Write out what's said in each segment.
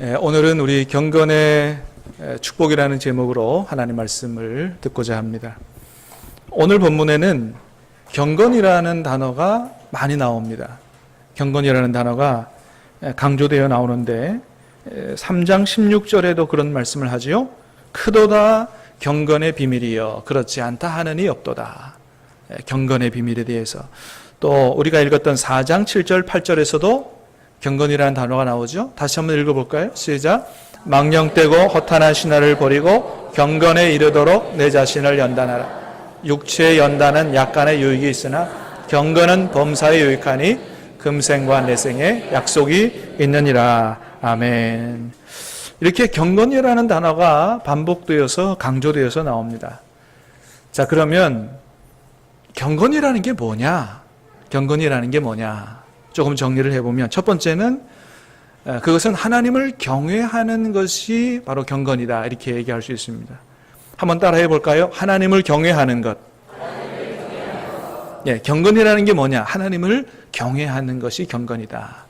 오늘은 우리 경건의 축복이라는 제목으로 하나님 말씀을 듣고자 합니다. 오늘 본문에는 경건이라는 단어가 많이 나옵니다. 경건이라는 단어가 강조되어 나오는데 3장 16절에도 그런 말씀을 하지요. 크도다 경건의 비밀이여 그렇지 않다 하느니 없도다. 경건의 비밀에 대해서 또 우리가 읽었던 4장 7절 8절에서도 경건이라는 단어가 나오죠. 다시 한번 읽어볼까요? 시작. 망령되고 허탄한 신화를 버리고 경건에 이르도록 내 자신을 연단하라. 육체의 연단은 약간의 유익이 있으나 경건은 범사에 유익하니 금생과 내생에 약속이 있느니라. 아멘. 이렇게 경건이라는 단어가 반복되어서 강조되어서 나옵니다. 자, 그러면 경건이라는 게 뭐냐? 경건이라는 게 뭐냐? 조금 정리를 해보면 첫 번째는 그것은 하나님을 경외하는 것이 바로 경건이다 이렇게 얘기할 수 있습니다. 한번 따라해 볼까요? 하나님을 경외하는 것. 예, 경건이라는 게 뭐냐? 하나님을 경외하는 것이 경건이다.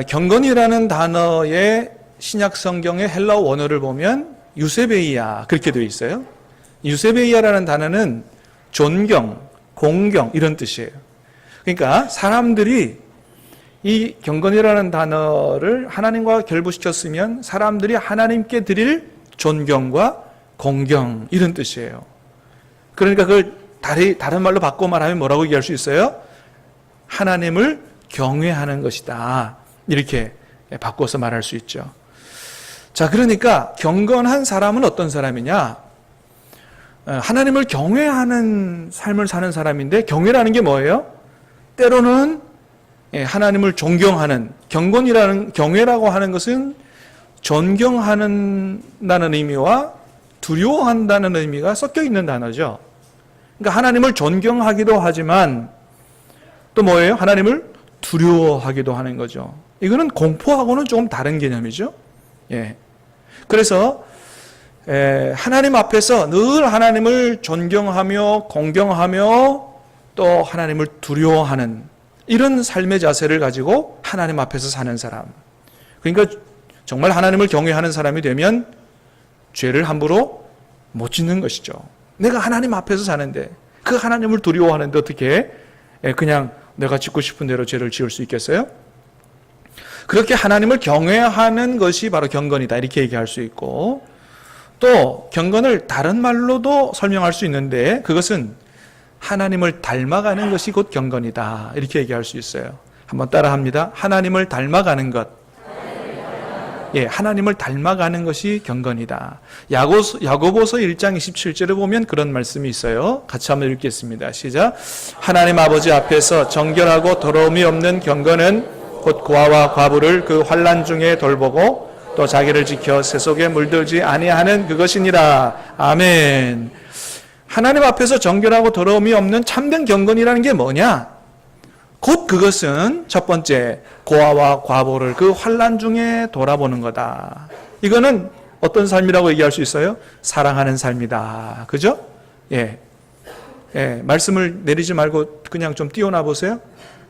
경건이라는 단어의 신약 성경의 헬라어 원어를 보면 유세베이아 그렇게 되어 있어요. 유세베이아라는 단어는 존경, 공경 이런 뜻이에요. 그러니까 사람들이 이 경건이라는 단어를 하나님과 결부시켰으면 사람들이 하나님께 드릴 존경과 공경 이런 뜻이에요. 그러니까 그걸 다른 말로 바꿔 말하면 뭐라고 얘기할 수 있어요? 하나님을 경외하는 것이다. 이렇게 바꿔서 말할 수 있죠. 자, 그러니까 경건한 사람은 어떤 사람이냐? 하나님을 경외하는 삶을 사는 사람인데 사람이라는 게 뭐예요? 때로는 하나님을 존경하는, 경외라고 하는 것은 존경한다는 의미와 두려워한다는 의미가 섞여 있는 단어죠. 그러니까 하나님을 존경하기도 하지만 또 뭐예요? 하나님을 두려워하기도 하는 거죠. 이거는 공포하고는 조금 다른 개념이죠. 예. 그래서 하나님 앞에서 늘 하나님을 존경하며 공경하며 또 하나님을 두려워하는 이런 삶의 자세를 가지고 하나님 앞에서 사는 사람. 그러니까 정말 하나님을 경외하는 사람이 되면 죄를 함부로 못 짓는 것이죠. 내가 하나님 앞에서 사는데 그 하나님을 두려워하는데 어떻게 그냥 내가 짓고 싶은 대로 죄를 지을 수 있겠어요? 그렇게 하나님을 경외하는 것이 바로 경건이다 이렇게 얘기할 수 있고 또 경건을 다른 말로도 설명할 수 있는데 그것은 하나님을 닮아가는 것이 곧 경건이다 이렇게 얘기할 수 있어요. 한번 따라합니다. 하나님을 닮아가는 것. 예, 하나님을 닮아가는 것이 경건이다. 야고보서 1장 27절에 보면 그런 말씀이 있어요. 같이 한번 읽겠습니다. 시작. 하나님 아버지 앞에서 정결하고 더러움이 없는 경건은 곧 고아와 과부를 그 환난 중에 돌보고 또 자기를 지켜 세속에 물들지 아니하는 그것이니라. 아멘. 하나님 앞에서 정결하고 더러움이 없는 참된 경건이라는 게 뭐냐? 곧 그것은 첫 번째 고아와 과부를 그 환난 중에 돌아보는 거다. 이거는 어떤 삶이라고 얘기할 수 있어요? 사랑하는 삶이다. 그죠? 예. 예, 말씀을 내리지 말고 그냥 좀 띄워놔 보세요.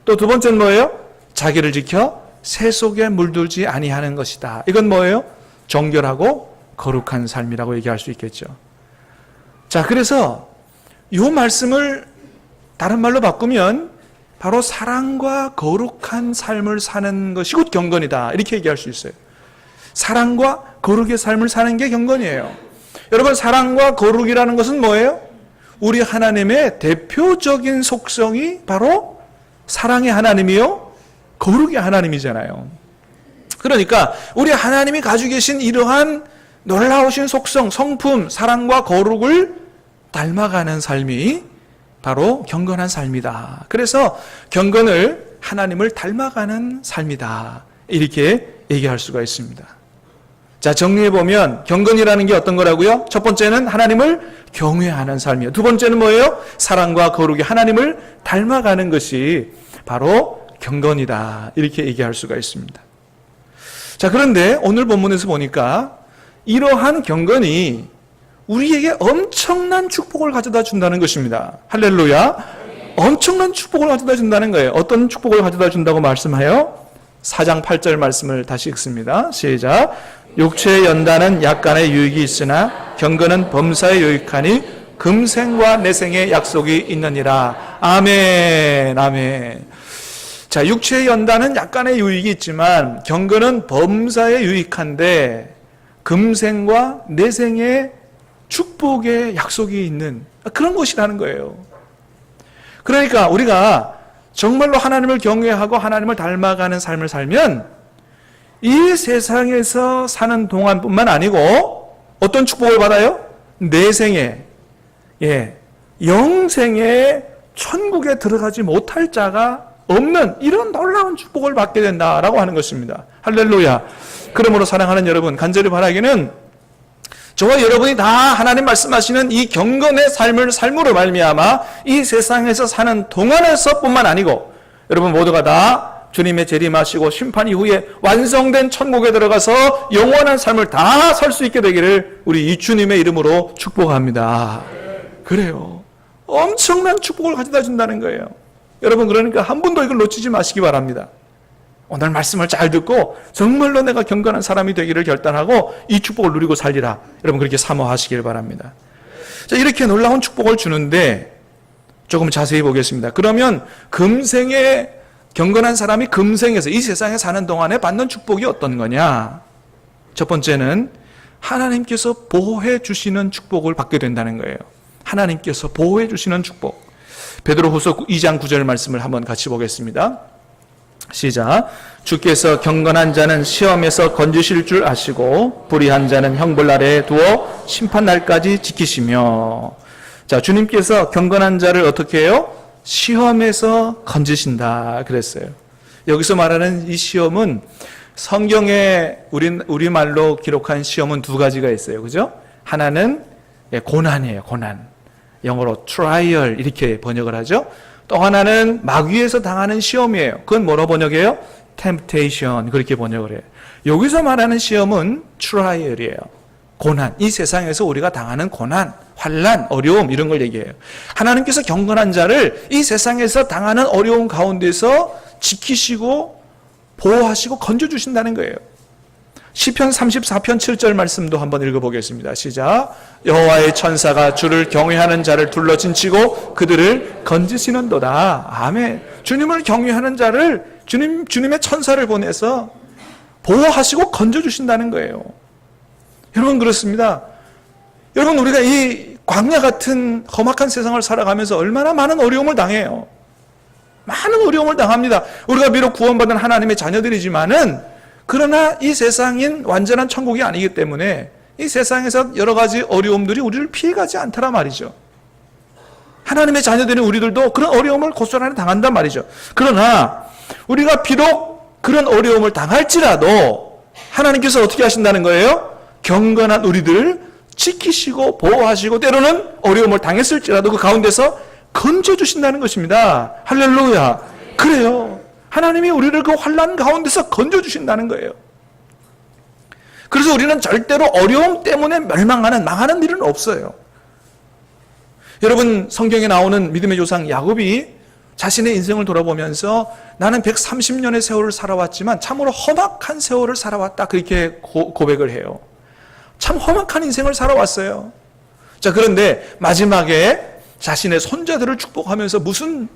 또 두 번째는 뭐예요? 자기를 지켜 새 속에 물들지 아니하는 것이다. 이건 뭐예요? 정결하고 거룩한 삶이라고 얘기할 수 있겠죠. 자, 그래서 이 말씀을 다른 말로 바꾸면 바로 사랑과 거룩한 삶을 사는 것이 곧 경건이다. 이렇게 얘기할 수 있어요. 사랑과 거룩의 삶을 사는 게 경건이에요. 여러분, 사랑과 거룩이라는 것은 뭐예요? 우리 하나님의 대표적인 속성이 바로 사랑의 하나님이요, 거룩의 하나님이잖아요. 그러니까 우리 하나님이 가지고 계신 이러한 놀라우신 속성, 성품, 사랑과 거룩을 닮아가는 삶이 바로 경건한 삶이다. 그래서 경건을 하나님을 닮아가는 삶이다. 이렇게 얘기할 수가 있습니다. 자, 정리해보면 경건이라는 게 어떤 거라고요? 첫 번째는 하나님을 경외하는 삶이에요. 두 번째는 뭐예요? 사랑과 거룩이 하나님을 닮아가는 것이 바로 경건이다. 이렇게 얘기할 수가 있습니다. 자, 그런데 오늘 본문에서 보니까 이러한 경건이 우리에게 엄청난 축복을 가져다 준다는 것입니다. 할렐루야. 엄청난 축복을 가져다 준다는 거예요. 어떤 축복을 가져다 준다고 말씀해요? 4장 8절 말씀을 다시 읽습니다. 시작. 육체의 연단은 약간의 유익이 있으나 경건은 범사에 유익하니 금생과 내생의 약속이 있느니라. 아멘, 아멘. 자, 육체의 연단은 약간의 유익이 있지만 경건은 범사에 유익한데 금생과 내생의 축복의 약속이 있는 그런 것이라는 거예요. 그러니까 우리가 정말로 하나님을 경외하고 하나님을 닮아가는 삶을 살면 이 세상에서 사는 동안뿐만 아니고 어떤 축복을 받아요? 내생에, 영생에 천국에 들어가지 못할 자가 없는 이런 놀라운 축복을 받게 된다라고 하는 것입니다. 할렐루야. 그러므로 사랑하는 여러분, 간절히 바라기는 저와 여러분이 다 하나님 말씀하시는 이 경건의 삶을 삶으로 말미암아 이 세상에서 사는 동안에서뿐만 아니고 여러분 모두가 다 주님의 재림하시고 심판 이후에 완성된 천국에 들어가서 영원한 삶을 다 살 수 있게 되기를 우리 이 주님의 이름으로 축복합니다. 그래요. 엄청난 축복을 가져다 준다는 거예요. 여러분, 그러니까 한 번도 이걸 놓치지 마시기 바랍니다. 오늘 말씀을 잘 듣고 정말로 내가 경건한 사람이 되기를 결단하고 이 축복을 누리고 살리라. 여러분 그렇게 사모하시길 바랍니다. 자, 이렇게 놀라운 축복을 주는데 조금 자세히 보겠습니다. 그러면 금생에 경건한 사람이 금생에서 이 세상에 사는 동안에 받는 축복이 어떤 거냐? 첫 번째는 하나님께서 보호해 주시는 축복을 받게 된다는 거예요. 하나님께서 보호해 주시는 축복. 베드로후서 2장 9절 말씀을 한번 같이 보겠습니다. 시작. 주께서 경건한 자는 시험에서 건지실 줄 아시고 불의한 자는 형벌 아래에 두어 심판 날까지 지키시며. 자, 주님께서 경건한 자를 어떻게 해요? 시험에서 건지신다 그랬어요. 여기서 말하는 이 시험은 성경에 우리말로 기록한 시험은 두 가지가 있어요. 그죠? 하나는 고난이에요. 고난. 영어로 trial 이렇게 번역을 하죠. 또 하나는 마귀에서 당하는 시험이에요. 그건 뭐로 번역해요? temptation 그렇게 번역을 해요. 여기서 말하는 시험은 trial이에요. 고난, 이 세상에서 우리가 당하는 고난, 환난, 어려움 이런 걸 얘기해요. 하나님께서 경건한 자를 이 세상에서 당하는 어려움 가운데서 지키시고 보호하시고 건져주신다는 거예요. 시편 34편 7절 말씀도 한번 읽어보겠습니다. 시작. 여호와의 천사가 주를 경외하는 자를 둘러진치고 그들을 건지시는도다. 아멘. 주님을 경외하는 자를 주님의 천사를 보내서 보호하시고 건져주신다는 거예요. 여러분 그렇습니다. 여러분 우리가 이 광야 같은 험악한 세상을 살아가면서 얼마나 많은 어려움을 당해요. 많은 어려움을 당합니다. 우리가 비록 구원받은 하나님의 자녀들이지만은 그러나 이 세상인 완전한 천국이 아니기 때문에 이 세상에서 여러 가지 어려움들이 우리를 피해가지 않더라 말이죠. 하나님의 자녀들인 우리들도 그런 어려움을 고스란히 당한단 말이죠. 그러나 우리가 비록 그런 어려움을 당할지라도 하나님께서 어떻게 하신다는 거예요? 경건한 우리들을 지키시고 보호하시고 때로는 어려움을 당했을지라도 그 가운데서 건져주신다는 것입니다. 할렐루야. 그래요. 하나님이 우리를 그 환난 가운데서 건져주신다는 거예요. 그래서 우리는 절대로 어려움 때문에 망하는 일은 없어요. 여러분 성경에 나오는 믿음의 조상 야곱이 자신의 인생을 돌아보면서 나는 130년의 세월을 살아왔지만 참으로 험악한 세월을 살아왔다 그렇게 고백을 해요. 참 험악한 인생을 살아왔어요. 자, 그런데 마지막에 자신의 손자들을 축복하면서 무슨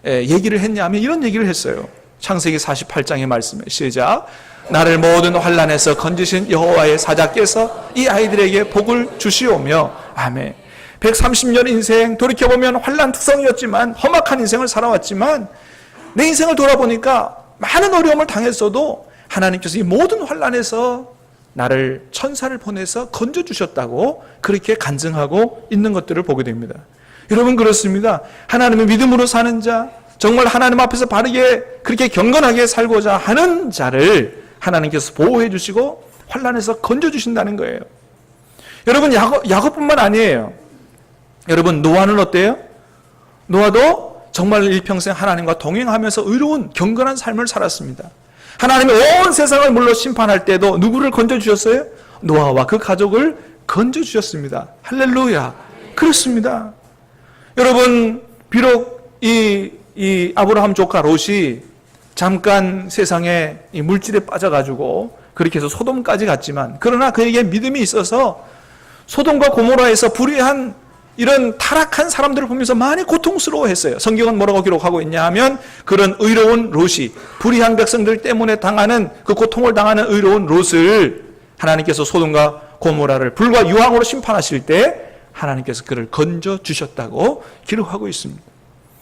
얘기를 했냐면 이런 얘기를 했어요. 창세기 48장의 말씀에 시작. 나를 모든 환난에서 건지신 여호와의 사자께서 이 아이들에게 복을 주시오며. 아멘. 130년 인생 돌이켜보면 환난 투성이었지만 험악한 인생을 살아왔지만 내 인생을 돌아보니까 많은 어려움을 당했어도 하나님께서 이 모든 환난에서 나를 천사를 보내서 건져주셨다고 그렇게 간증하고 있는 것들을 보게 됩니다. 여러분 그렇습니다. 하나님의 믿음으로 사는 자, 정말 하나님 앞에서 바르게 그렇게 경건하게 살고자 하는 자를 하나님께서 보호해 주시고 환난에서 건져주신다는 거예요. 여러분 야곱뿐만 아니에요. 여러분 노아는 어때요? 노아도 정말 일평생 하나님과 동행하면서 의로운 경건한 삶을 살았습니다. 하나님이 온 세상을 물로 심판할 때도 누구를 건져주셨어요? 노아와 그 가족을 건져주셨습니다. 할렐루야. 그렇습니다. 여러분 비록 이 아브라함 조카 롯이 잠깐 세상에 이 물질에 빠져가지고 그렇게 해서 소돔까지 갔지만, 그러나 그에게 믿음이 있어서 소돔과 고모라에서 불의한 이런 타락한 사람들을 보면서 많이 고통스러워했어요. 성경은 뭐라고 기록하고 있냐 하면, 그런 의로운 롯이, 불의한 백성들 때문에 당하는 그 고통을 당하는 의로운 롯을 하나님께서 소돔과 고모라를 불과 유황으로 심판하실 때 하나님께서 그를 건져 주셨다고 기록하고 있습니다.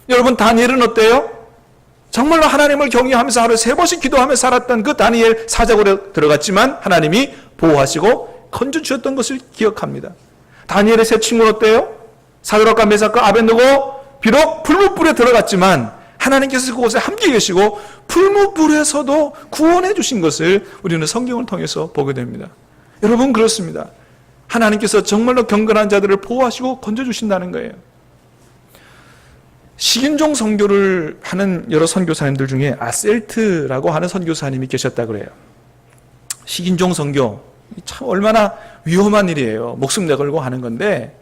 여러분, 다니엘은 어때요? 정말로 하나님을 경외하면서 하루에 3번씩 기도하며 살았던 그 다니엘 사자굴에 들어갔지만 하나님이 보호하시고 건져 주셨던 것을 기억합니다. 다니엘의 세 친구는 어때요? 사드락과 메삭과 아벳느고, 비록 풀무불에 들어갔지만 하나님께서 그곳에 함께 계시고 풀무불에서도 구원해 주신 것을 우리는 성경을 통해서 보게 됩니다. 여러분, 그렇습니다. 하나님께서 정말로 경건한 자들을 보호하시고 건져주신다는 거예요. 식인종 선교를 하는 여러 선교사님들 중에 아셀트라고 하는 선교사님이 계셨다 그래요. 식인종 선교, 참 얼마나 위험한 일이에요. 목숨 내걸고 하는 건데,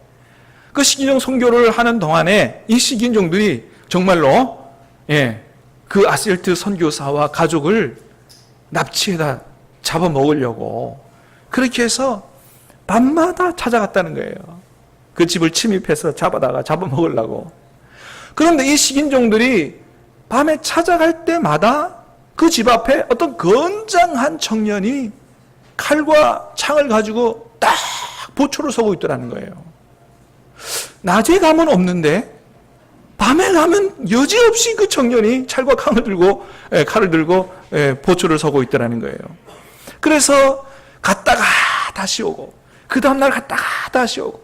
그 식인종 선교를 하는 동안에 이 식인종들이 정말로 그 아셀트 선교사와 가족을 납치해다 잡아먹으려고 그렇게 해서 밤마다 찾아갔다는 거예요. 그 집을 침입해서 잡아먹으려고. 그런데 이 식인종들이 밤에 찾아갈 때마다 그 집 앞에 어떤 건장한 청년이 칼과 창을 가지고 딱 보초를 서고 있더라는 거예요. 낮에 가면 없는데 밤에 가면 여지없이 그 청년이 칼과 칼을 들고 보초를 서고 있더라는 거예요. 그래서 갔다가 다시 오고, 그 다음날 갔다가 다시 오고,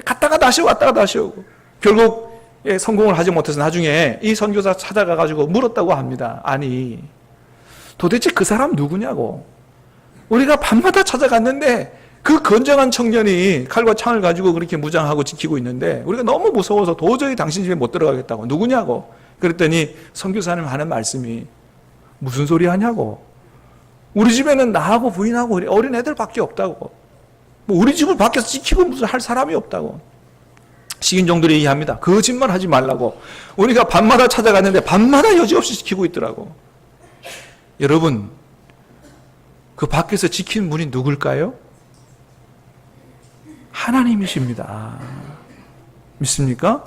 갔다가 다시 왔다가 다시 오고, 결국 성공을 하지 못해서 나중에 이 선교사 찾아가가지고 물었다고 합니다. 아니, 도대체 그 사람 누구냐고. 우리가 밤마다 찾아갔는데 그 건장한 청년이 칼과 창을 가지고 그렇게 무장하고 지키고 있는데 우리가 너무 무서워서 도저히 당신 집에 못 들어가겠다고. 누구냐고. 그랬더니 선교사님 하는 말씀이, 무슨 소리 하냐고. 우리 집에는 나하고 부인하고 어린 애들밖에 없다고. 뭐 우리 집을 밖에서 지키고 무슨 할 사람이 없다고. 식인종들이 얘기합니다. 거짓말 하지 말라고. 우리가 밤마다 찾아갔는데 밤마다 여지없이 지키고 있더라고. 여러분, 그 밖에서 지키는 분이 누굴까요? 하나님이십니다. 믿습니까?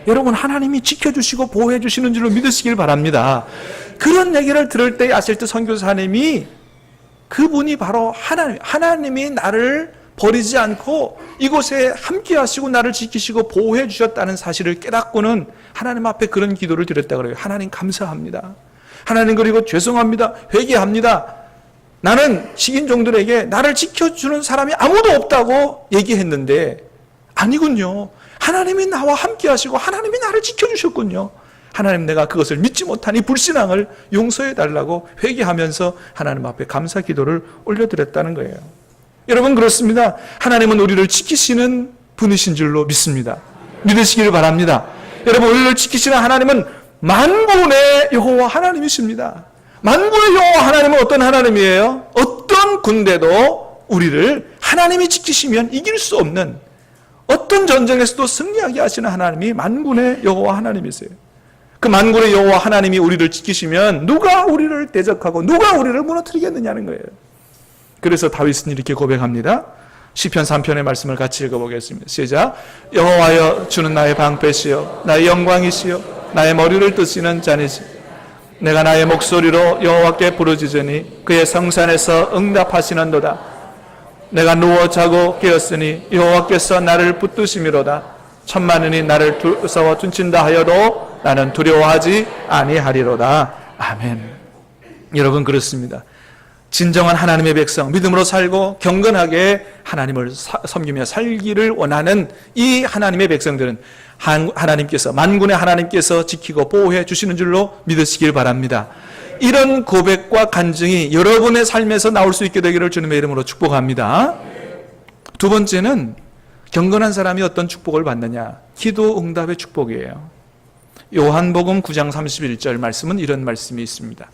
여러분, 하나님이 지켜주시고 보호해주시는 줄로 믿으시길 바랍니다. 그런 얘기를 들을 때 아셀트 선교사님이, 그분이 바로 하나님이 나를 버리지 않고 이곳에 함께 하시고 나를 지키시고 보호해 주셨다는 사실을 깨닫고는 하나님 앞에 그런 기도를 드렸다 그래요. 하나님 감사합니다. 하나님, 그리고 죄송합니다. 회개합니다. 나는 식인종들에게 나를 지켜주는 사람이 아무도 없다고 얘기했는데 아니군요. 하나님이 나와 함께 하시고 하나님이 나를 지켜주셨군요. 하나님, 내가 그것을 믿지 못한 이 불신앙을 용서해 달라고 회개하면서 하나님 앞에 감사 기도를 올려드렸다는 거예요. 여러분, 그렇습니다. 하나님은 우리를 지키시는 분이신 줄로 믿습니다. 믿으시기를 바랍니다. 여러분, 우리를 지키시는 하나님은 만군의 여호와 하나님이십니다. 만군의 여호와 하나님은 어떤 하나님이에요? 어떤 군대도 우리를 하나님이 지키시면 이길 수 없는, 어떤 전쟁에서도 승리하게 하시는 하나님이 만군의 여호와 하나님이세요. 그 만군의 여호와 하나님이 우리를 지키시면 누가 우리를 대적하고 누가 우리를 무너뜨리겠느냐는 거예요. 그래서 다윗은 이렇게 고백합니다. 시편 3편의 말씀을 같이 읽어보겠습니다. 시작. 여호와여, 주는 나의 방패시요 나의 영광이시요 나의 머리를 뜨시는 자니시. 내가 나의 목소리로 여호와께 부르짖으니 그의 성산에서 응답하시는도다. 내가 누워 자고 깨었으니 여호와께서 나를 붙드심이로다. 천만인이 나를 두서워 둔친다 하여도 나는 두려워하지 아니하리로다. 아멘. 여러분, 그렇습니다. 진정한 하나님의 백성, 믿음으로 살고 경건하게 하나님을 섬기며 살기를 원하는 이 하나님의 백성들은 하나님께서, 만군의 하나님께서 지키고 보호해 주시는 줄로 믿으시길 바랍니다. 이런 고백과 간증이 여러분의 삶에서 나올 수 있게 되기를 주님의 이름으로 축복합니다. 두 번째는 경건한 사람이 어떤 축복을 받느냐? 기도 응답의 축복이에요. 요한복음 9장 31절 말씀은 이런 말씀이 있습니다.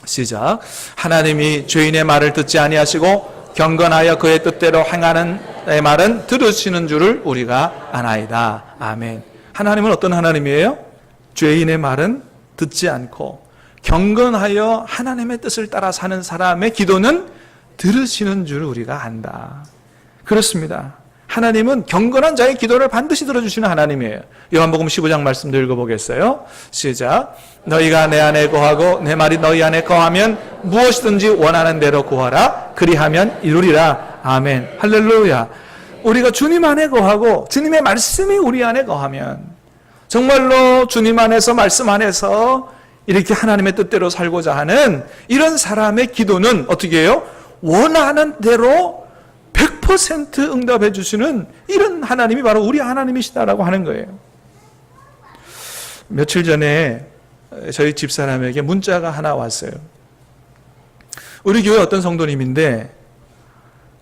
시작. 하나님이 죄인의 말을 듣지 아니하시고 경건하여 그의 뜻대로 행하는 내 말은 들으시는 줄을 우리가 아나이다. 아멘. 하나님은 어떤 하나님이에요? 죄인의 말은 듣지 않고 경건하여 하나님의 뜻을 따라 사는 사람의 기도는 들으시는 줄 우리가 안다. 그렇습니다. 하나님은 경건한 자의 기도를 반드시 들어주시는 하나님이에요. 요한복음 15장 말씀도 읽어보겠어요. 시작. 너희가 내 안에 거하고 내 말이 너희 안에 거하면 무엇이든지 원하는 대로 구하라. 그리하면 이루리라. 아멘. 할렐루야. 우리가 주님 안에 거하고 주님의 말씀이 우리 안에 거하면 정말로 주님 안에서 말씀 안에서 이렇게 하나님의 뜻대로 살고자 하는 이런 사람의 기도는 어떻게 해요? 원하는 대로 100% 응답해 주시는 이런 하나님이 바로 우리 하나님이시다라고 하는 거예요. 며칠 전에 저희 집사람에게 문자가 하나 왔어요. 우리 교회 어떤 성도님인데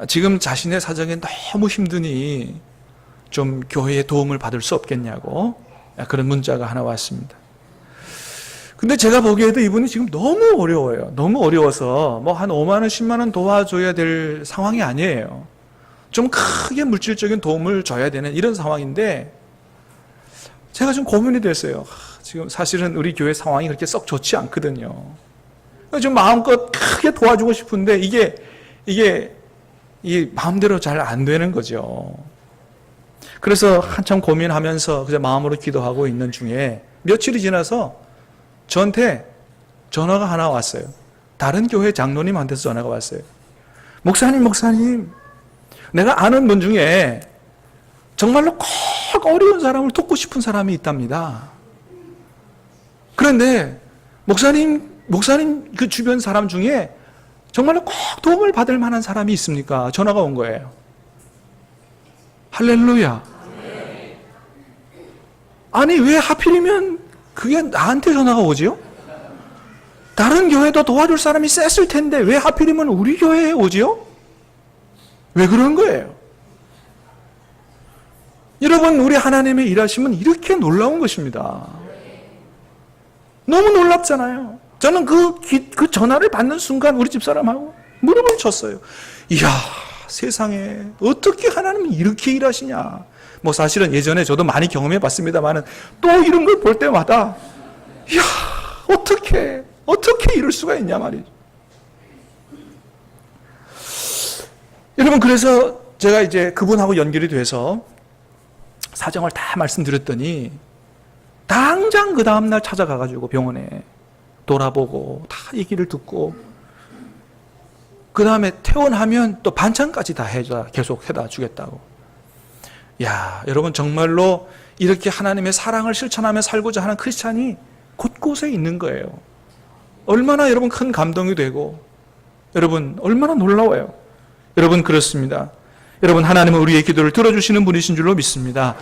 지금 자신의 사정이 너무 힘드니 좀 교회의 도움을 받을 수 없겠냐고 그런 문자가 하나 왔습니다. 근데 제가 보기에도 이분이 지금 너무 어려워요. 너무 어려워서 뭐 한 5만 원, 10만 원 도와줘야 될 상황이 아니에요. 좀 크게 물질적인 도움을 줘야 되는 이런 상황인데 제가 좀 고민이 됐어요. 지금 사실은 우리 교회 상황이 그렇게 썩 좋지 않거든요. 좀 마음껏 크게 도와주고 싶은데 이게 마음대로 잘 안 되는 거죠. 그래서 한참 고민하면서 그저 마음으로 기도하고 있는 중에 며칠이 지나서 저한테 전화가 하나 왔어요. 다른 교회 장로님한테서 전화가 왔어요. 목사님, 내가 아는 분 중에 정말로 꼭 어려운 사람을 돕고 싶은 사람이 있답니다. 그런데 목사님 그 주변 사람 중에 정말로 꼭 도움을 받을 만한 사람이 있습니까? 전화가 온 거예요. 할렐루야. 아니 왜 하필이면 그게 나한테 전화가 오지요? 다른 교회도 도와줄 사람이 셌을 텐데 왜 하필이면 우리 교회에 오지요? 왜 그런 거예요? 여러분, 우리 하나님의 일하심은 이렇게 놀라운 것입니다. 너무 놀랍잖아요. 저는 그 전화를 받는 순간 우리 집사람하고 무릎을 쳤어요. 이야, 세상에 어떻게 하나님은 이렇게 일하시냐. 뭐 사실은 예전에 저도 많이 경험해 봤습니다만은 또 이런 걸 볼 때마다 이야, 어떻게 이럴 수가 있냐 말이죠. 여러분, 그래서 제가 이제 그분하고 연결이 돼서 사정을 다 말씀드렸더니 당장 그 다음날 찾아가가지고 병원에 돌아보고 다 얘기를 듣고 그 다음에 퇴원하면 또 반찬까지 다 계속 해다 주겠다고. 야, 여러분, 정말로 이렇게 하나님의 사랑을 실천하며 살고자 하는 크리스찬이 곳곳에 있는 거예요. 얼마나 여러분 큰 감동이 되고 여러분 얼마나 놀라워요. 여러분, 그렇습니다. 여러분, 하나님은 우리의 기도를 들어주시는 분이신 줄로 믿습니다.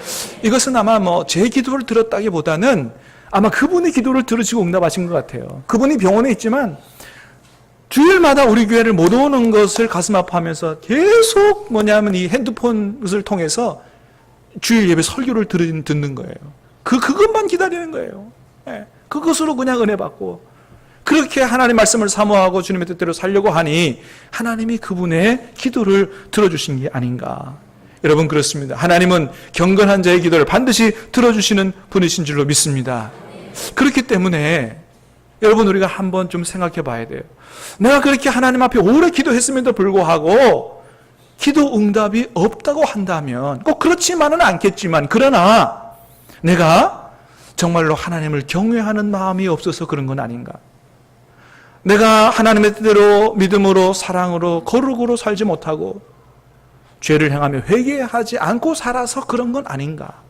이것은 아마 제 기도를 들었다기보다는 아마 그분의 기도를 들으시고 응답하신 것 같아요. 그분이 병원에 있지만 주일마다 우리 교회를 못 오는 것을 가슴 아파하면서 계속 이 핸드폰을 통해서 주일 예배 설교를 듣는 거예요. 그것만 기다리는 거예요. 네. 그것으로 그냥 은혜 받고 그렇게 하나님 말씀을 사모하고 주님의 뜻대로 살려고 하니 하나님이 그분의 기도를 들어주신 게 아닌가. 여러분, 그렇습니다. 하나님은 경건한 자의 기도를 반드시 들어주시는 분이신 줄로 믿습니다. 그렇기 때문에 여러분, 우리가 한번 좀 생각해 봐야 돼요. 내가 그렇게 하나님 앞에 오래 기도했음에도 불구하고 기도 응답이 없다고 한다면 꼭 그렇지만은 않겠지만 그러나 내가 정말로 하나님을 경외하는 마음이 없어서 그런 건 아닌가. 내가 하나님의 뜻대로 믿음으로 사랑으로 거룩으로 살지 못하고 죄를 행하며 회개하지 않고 살아서 그런 건 아닌가.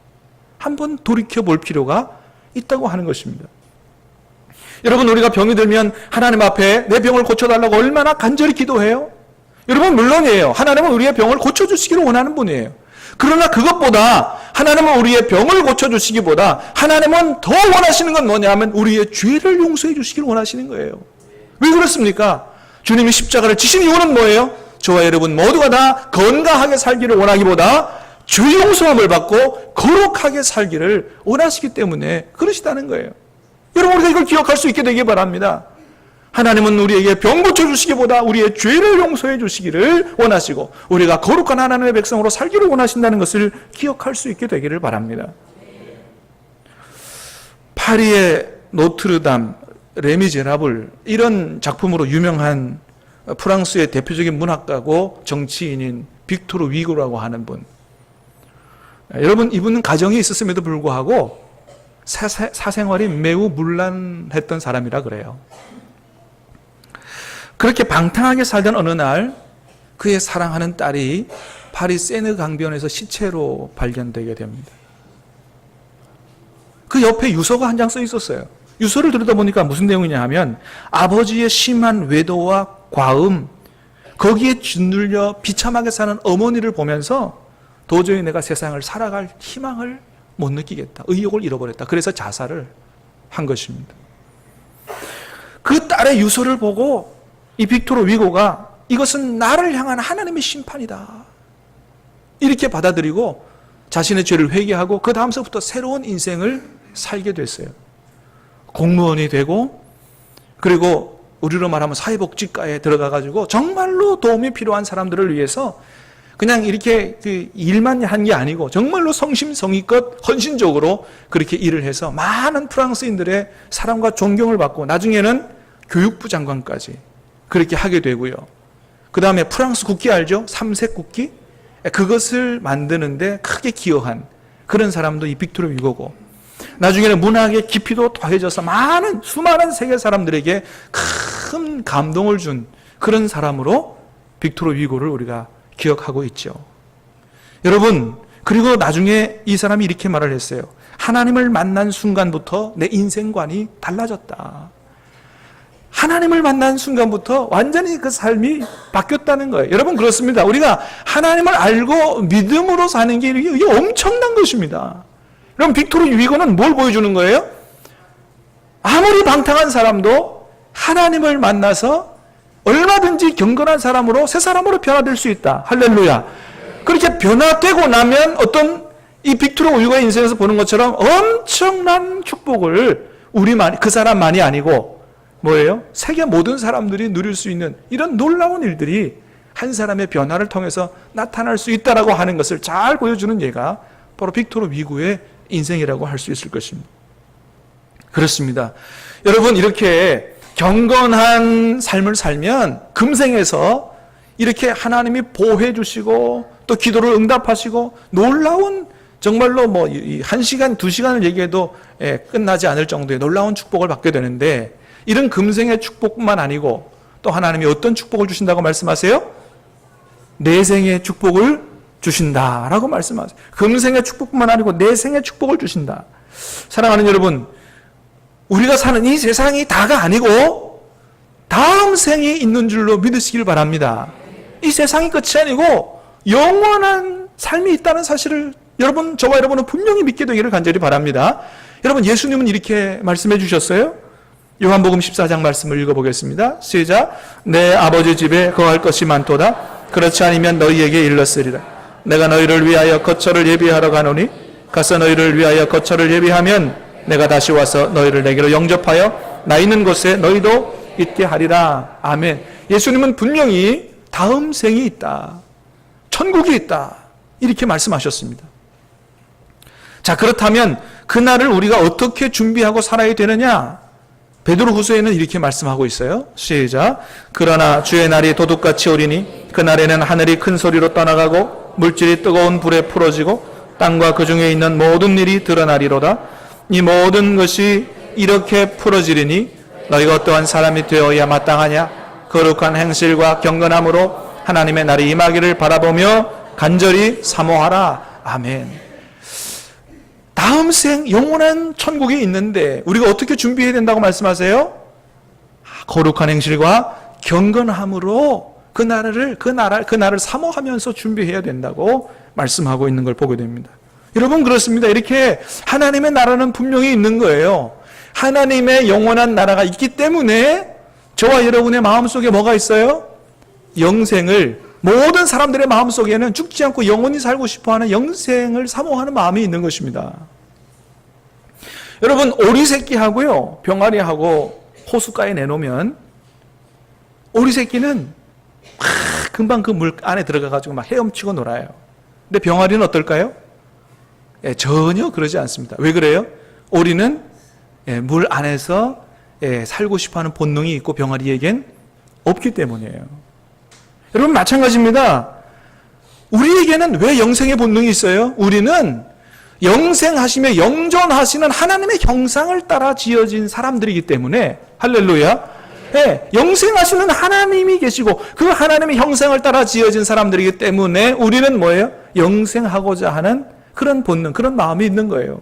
한번 돌이켜 볼 필요가 있다고 하는 것입니다. 여러분, 우리가 병이 들면 하나님 앞에 내 병을 고쳐달라고 얼마나 간절히 기도해요? 여러분, 물론이에요. 하나님은 우리의 병을 고쳐주시기를 원하는 분이에요. 그러나 그것보다 하나님은 우리의 병을 고쳐주시기보다 하나님은 더 원하시는 건 뭐냐면 우리의 죄를 용서해 주시기를 원하시는 거예요. 왜 그렇습니까? 주님이 십자가를 지신 이유는 뭐예요? 저와 여러분 모두가 다 건강하게 살기를 원하기보다 죄 용서함을 받고 거룩하게 살기를 원하시기 때문에 그러시다는 거예요. 여러분, 우리가 이걸 기억할 수 있게 되기 바랍니다. 하나님은 우리에게 병 고쳐주시기보다 우리의 죄를 용서해 주시기를 원하시고 우리가 거룩한 하나님의 백성으로 살기를 원하신다는 것을 기억할 수 있게 되기를 바랍니다. 파리의 노트르담 레미제라블 이런 작품으로 유명한 프랑스의 대표적인 문학가고 정치인인 빅토르 위고라고 하는 분. 여러분, 이분은 가정이 있었음에도 불구하고 사생활이 매우 문란했던 사람이라 그래요. 그렇게 방탕하게 살던 어느 날 그의 사랑하는 딸이 파리 세느 강변에서 시체로 발견되게 됩니다. 그 옆에 유서가 한 장 써 있었어요. 유서를 들여다보니까 무슨 내용이냐 하면 아버지의 심한 외도와 과음, 거기에 짓눌려 비참하게 사는 어머니를 보면서 도저히 내가 세상을 살아갈 희망을 못 느끼겠다. 의욕을 잃어버렸다. 그래서 자살을 한 것입니다. 그 딸의 유서를 보고 이 빅토르 위고가 이것은 나를 향한 하나님의 심판이다. 이렇게 받아들이고 자신의 죄를 회개하고 그 다음서부터 새로운 인생을 살게 됐어요. 공무원이 되고 그리고 우리로 말하면 사회복지과에 들어가가지고 정말로 도움이 필요한 사람들을 위해서 그냥 이렇게 그 일만 한 게 아니고 정말로 성심성의껏 헌신적으로 그렇게 일을 해서 많은 프랑스인들의 사랑과 존경을 받고 나중에는 교육부 장관까지 그렇게 하게 되고요. 그 다음에 프랑스 국기 알죠? 삼색 국기? 그것을 만드는데 크게 기여한 그런 사람도 이 빅토르 위고고, 나중에는 문학의 깊이도 더해져서 수많은 세계 사람들에게 큰 감동을 준 그런 사람으로 빅토르 위고를 우리가 기억하고 있죠. 여러분, 그리고 나중에 이 사람이 이렇게 말을 했어요. 하나님을 만난 순간부터 내 인생관이 달라졌다. 하나님을 만난 순간부터 완전히 그 삶이 바뀌었다는 거예요. 여러분, 그렇습니다. 우리가 하나님을 알고 믿음으로 사는 게 이게 엄청난 것입니다. 그럼 빅토르 위고는 뭘 보여주는 거예요? 아무리 방탕한 사람도 하나님을 만나서 얼마든지 경건한 사람으로 새 사람으로 변화될 수 있다. 할렐루야. 그렇게 변화되고 나면 어떤 이 빅토르 위고의 인생에서 보는 것처럼 엄청난 축복을 그 사람만이 아니고 뭐예요? 세계 모든 사람들이 누릴 수 있는 이런 놀라운 일들이 한 사람의 변화를 통해서 나타날 수 있다라고 하는 것을 잘 보여주는 예가 바로 빅토르 위고의 인생이라고 할 수 있을 것입니다. 그렇습니다. 여러분, 이렇게 경건한 삶을 살면 금생에서 이렇게 하나님이 보호해 주시고 또 기도를 응답하시고 놀라운, 정말로 뭐 1시간, 2시간을 얘기해도 끝나지 않을 정도의 놀라운 축복을 받게 되는데, 이런 금생의 축복뿐만 아니고 또 하나님이 어떤 축복을 주신다고 말씀하세요? 내생의 축복을 주신다라고 말씀하세요. 금생의 축복뿐만 아니고 내생의 축복을 주신다. 사랑하는 여러분, 우리가 사는 이 세상이 다가 아니고 다음 생이 있는 줄로 믿으시길 바랍니다. 이 세상이 끝이 아니고 영원한 삶이 있다는 사실을 저와 여러분은 분명히 믿게 되기를 간절히 바랍니다. 여러분, 예수님은 이렇게 말씀해 주셨어요. 요한복음 14장 말씀을 읽어보겠습니다. 시작. 내 아버지 집에 거할 것이 많도다. 그렇지 않으면 너희에게 일렀으리라. 내가 너희를 위하여 거처를 예비하러 가노니 가서 너희를 위하여 거처를 예비하면 내가 다시 와서 너희를 내게로 영접하여 나 있는 곳에 너희도 있게 하리라. 아멘. 예수님은 분명히 다음 생이 있다, 천국이 있다, 이렇게 말씀하셨습니다. 자, 그렇다면 그날을 우리가 어떻게 준비하고 살아야 되느냐? 베드로후서에는 이렇게 말씀하고 있어요. 시작. 그러나 주의 날이 도둑같이 오리니 그날에는 하늘이 큰 소리로 떠나가고 물질이 뜨거운 불에 풀어지고 땅과 그 중에 있는 모든 일이 드러나리로다. 이 모든 것이 이렇게 풀어지리니 너희가 어떠한 사람이 되어야 마땅하냐? 거룩한 행실과 경건함으로 하나님의 날이 임하기를 바라보며 간절히 사모하라. 아멘. 다음 생 영원한 천국이 있는데 우리가 어떻게 준비해야 된다고 말씀하세요? 거룩한 행실과 경건함으로 그 나라를 사모하면서 준비해야 된다고 말씀하고 있는 걸 보게 됩니다. 여러분, 그렇습니다. 이렇게 하나님의 나라는 분명히 있는 거예요. 하나님의 영원한 나라가 있기 때문에 저와 여러분의 마음속에 뭐가 있어요? 영생을, 모든 사람들의 마음속에는 죽지 않고 영원히 살고 싶어하는 영생을 사모하는 마음이 있는 것입니다. 여러분, 오리 새끼하고요, 병아리하고 호숫가에 내놓으면 오리 새끼는 금방 그 물 안에 들어가가지고 막 헤엄치고 놀아요. 근데 병아리는 어떨까요? 전혀 그러지 않습니다. 왜 그래요? 오리는 물 안에서 살고 싶어하는 본능이 있고 병아리에겐 없기 때문이에요. 여러분 마찬가지입니다. 우리에게는 왜 영생의 본능이 있어요? 우리는 영생하시며 영존하시는 하나님의 형상을 따라 지어진 사람들이기 때문에 할렐루야. 영생하시는 하나님이 계시고 그 하나님의 형상을 따라 지어진 사람들이기 때문에 우리는 뭐예요? 영생하고자 하는 그런 본능, 그런 마음이 있는 거예요.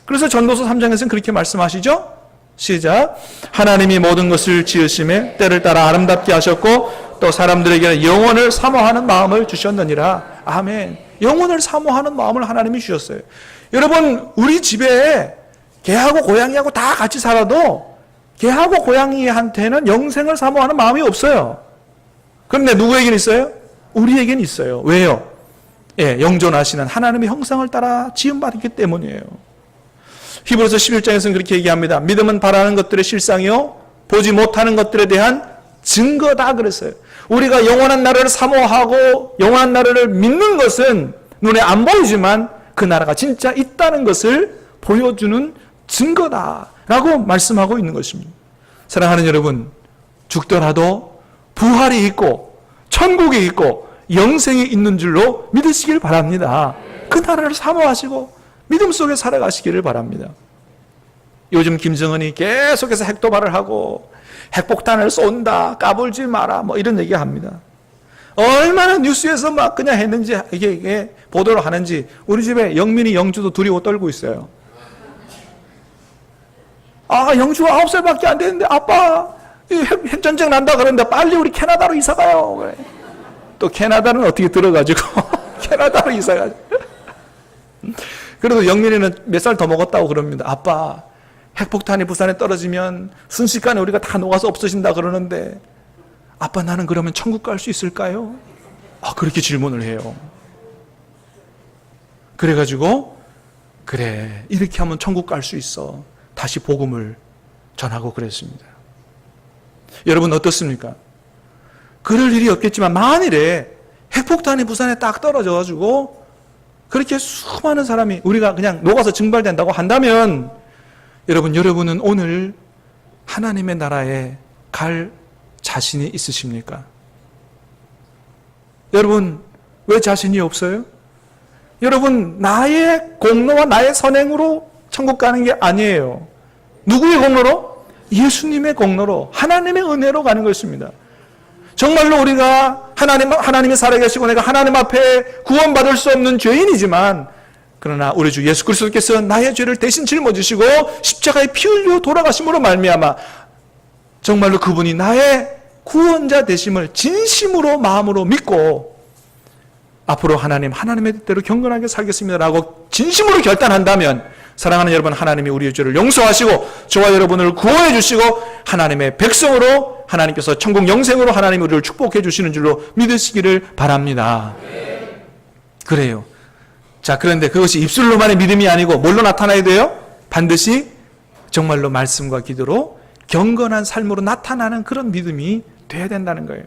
그래서 전도서 3장에서는 그렇게 말씀하시죠? 시작. 하나님이 모든 것을 지으심에 때를 따라 아름답게 하셨고 또 사람들에게는 영원을 사모하는 마음을 주셨느니라. 아멘. 영원을 사모하는 마음을 하나님이 주셨어요. 여러분 우리 집에 개하고 고양이하고 다 같이 살아도 개하고 고양이한테는 영생을 사모하는 마음이 없어요. 그런데 누구에겐 있어요? 우리에겐 있어요. 왜요? 영존하시는 하나님의 형상을 따라 지음받았기 때문이에요. 히브리서 11장에서는 그렇게 얘기합니다. 믿음은 바라는 것들의 실상이요 보지 못하는 것들에 대한 증거다 그랬어요. 우리가 영원한 나라를 사모하고 영원한 나라를 믿는 것은 눈에 안 보이지만 그 나라가 진짜 있다는 것을 보여주는 증거다라고 말씀하고 있는 것입니다. 사랑하는 여러분, 죽더라도 부활이 있고 천국이 있고 영생이 있는 줄로 믿으시길 바랍니다. 그 나라를 사모하시고 믿음 속에 살아가시기를 바랍니다. 요즘 김정은이 계속해서 핵도발을 하고 핵폭탄을 쏜다, 까불지 마라, 뭐 이런 얘기 합니다. 얼마나 뉴스에서 막 그냥 했는지, 이게 보도를 하는지, 우리 집에 영민이, 영주도 둘이 떨고 있어요. 영주가 9살밖에 안 되는데, 아빠, 핵전쟁 난다 그러는데, 빨리 우리 캐나다로 이사가요. 그래. 또 캐나다는 어떻게 들어가지고, 캐나다로 이사가지고. 그래도 영민이는 몇 살 더 먹었다고 그럽니다. 아빠, 핵폭탄이 부산에 떨어지면 순식간에 우리가 다 녹아서 없어진다 그러는데 아빠 나는 그러면 천국 갈 수 있을까요? 그렇게 질문을 해요. 그래가지고 그래 이렇게 하면 천국 갈 수 있어. 다시 복음을 전하고 그랬습니다. 여러분 어떻습니까? 그럴 일이 없겠지만 만일에 핵폭탄이 부산에 딱 떨어져가지고 그렇게 수많은 사람이 우리가 그냥 녹아서 증발된다고 한다면 여러분은 오늘 하나님의 나라에 갈 자신이 있으십니까? 여러분, 왜 자신이 없어요? 여러분, 나의 공로와 나의 선행으로 천국 가는 게 아니에요. 누구의 공로로? 예수님의 공로로, 하나님의 은혜로 가는 것입니다. 정말로 우리가 하나님이 살아계시고 내가 하나님 앞에 구원받을 수 없는 죄인이지만 그러나 우리 주 예수 그리스도께서 나의 죄를 대신 짊어지시고 십자가에 피 흘려 돌아가심으로 말미암아 정말로 그분이 나의 구원자 되심을 진심으로 마음으로 믿고 앞으로 하나님의 뜻대로 경건하게 살겠습니다라고 진심으로 결단한다면 사랑하는 여러분 하나님이 우리의 죄를 용서하시고 저와 여러분을 구원해 주시고 하나님의 백성으로 하나님께서 천국 영생으로 하나님이 우리를 축복해 주시는 줄로 믿으시기를 바랍니다. 그래요. 자, 그런데 그것이 입술로만의 믿음이 아니고 뭘로 나타나야 돼요? 반드시 정말로 말씀과 기도로 경건한 삶으로 나타나는 그런 믿음이 돼야 된다는 거예요.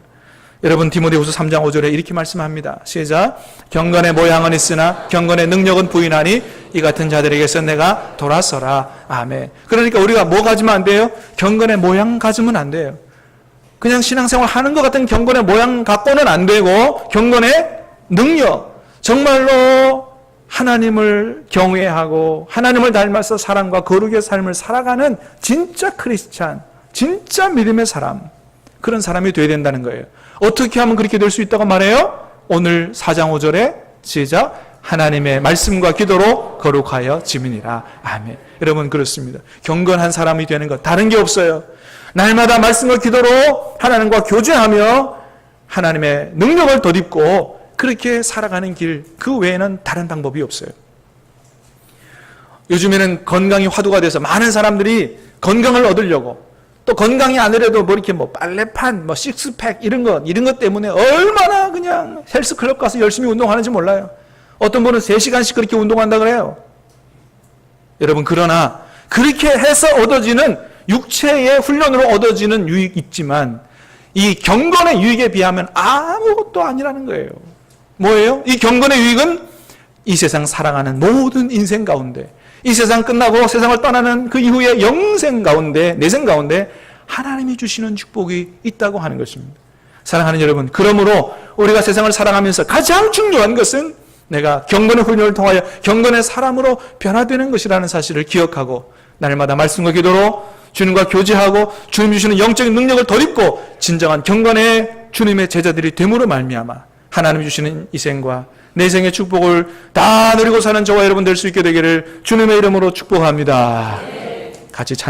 여러분 디모데후서 3장 5절에 이렇게 말씀합니다. 시작. 경건의 모양은 있으나 경건의 능력은 부인하니 이 같은 자들에게서 내가 돌아서라. 아멘. 그러니까 우리가 뭐 가지면 안 돼요? 경건의 모양 가지면 안 돼요. 그냥 신앙생활 하는 것 같은 경건의 모양 갖고는 안 되고 경건의 능력, 정말로 하나님을 경외하고 하나님을 닮아서 사랑과 거룩의 삶을 살아가는 진짜 크리스찬, 진짜 믿음의 사람, 그런 사람이 되어야 된다는 거예요. 어떻게 하면 그렇게 될 수 있다고 말해요? 오늘 4장 5절에 시작. 하나님의 말씀과 기도로 거룩하여 지으니라. 아멘. 여러분 그렇습니다. 경건한 사람이 되는 것 다른 게 없어요. 날마다 말씀과 기도로 하나님과 교제하며 하나님의 능력을 덧입고 그렇게 살아가는 길, 그 외에는 다른 방법이 없어요. 요즘에는 건강이 화두가 돼서 많은 사람들이 건강을 얻으려고 또 건강이 아니래도 뭐 이렇게 뭐 빨래판, 뭐 식스팩 이런 것 때문에 얼마나 그냥 헬스클럽 가서 열심히 운동하는지 몰라요. 어떤 분은 3시간씩 그렇게 운동한다 그래요. 여러분 그러나 그렇게 해서 얻어지는 육체의 훈련으로 얻어지는 유익이 있지만 이 경건의 유익에 비하면 아무것도 아니라는 거예요. 뭐예요? 이 경건의 유익은 이 세상 살아가는 모든 인생 가운데 이 세상 끝나고 세상을 떠나는 그 이후에 영생 가운데, 내생 가운데 하나님이 주시는 축복이 있다고 하는 것입니다. 사랑하는 여러분, 그러므로 우리가 세상을 살아가면서 가장 중요한 것은 내가 경건의 훈련을 통하여 경건의 사람으로 변화되는 것이라는 사실을 기억하고 날마다 말씀과 기도로 주님과 교제하고 주님 주시는 영적인 능력을 덧입고 진정한 경건의 주님의 제자들이 됨으로 말미암아 하나님 주시는 이 생과 내 생의 축복을 다 누리고 사는 저와 여러분 될 수 있게 되기를 주님의 이름으로 축복합니다. 같이 찬